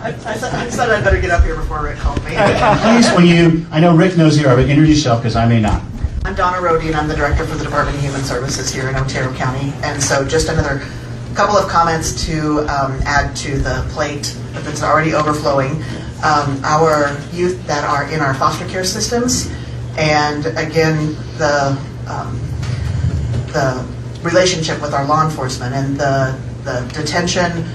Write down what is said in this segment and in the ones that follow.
I said I'd better get up here before Rick called me. Please, I know Rick knows you are, but introduce yourself because I may not. I'm Dona Rhode, and I'm the director for the Department of Human Services here in Otero County. And so just another couple of comments to add to the plate that's already overflowing. Our youth that are in our foster care systems, and again, the relationship with our law enforcement and the detention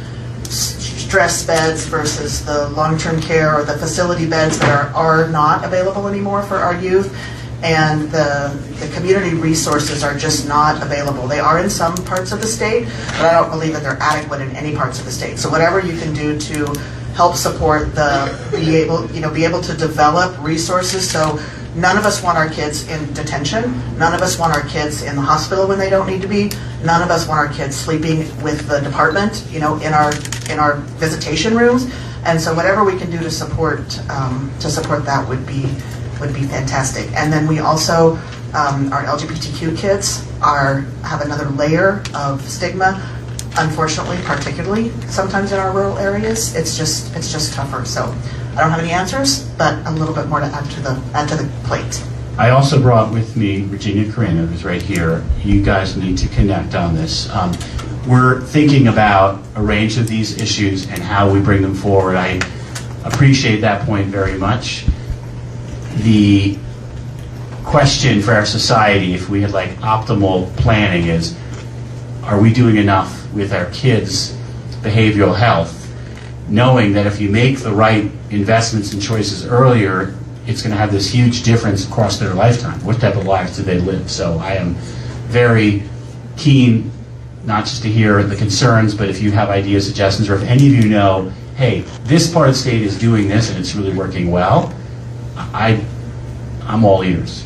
stress beds versus the long-term care or the facility beds that are not available anymore for our youth, and the community resources are just not available. They are in some parts of the state, but I don't believe that they're adequate in any parts of the state. So whatever you can do to help support be able to develop resources. So none of us want our kids in detention. None of us want our kids in the hospital when they don't need to be. None of us want our kids sleeping with the department, in our visitation rooms. And so whatever we can do to support that would be fantastic. And then we also our LGBTQ kids have another layer of stigma. Unfortunately, particularly sometimes in our rural areas, it's just tougher. So I don't have any answers, but a little bit more to add to the plate. I also brought with me Virginia Carino, who's right here. You guys need to connect on this. We're thinking about a range of these issues and how we bring them forward. I appreciate that point very much. The question for our society, if we had optimal planning, is, are we doing enough with our kids' behavioral health, knowing that if you make the right investments and choices earlier, it's going to have this huge difference across their lifetime. What type of lives do they live? So I am very keen not just to hear the concerns, but if you have ideas, suggestions, or if any of you know, hey, this part of the state is doing this and it's really working well, I'm all ears.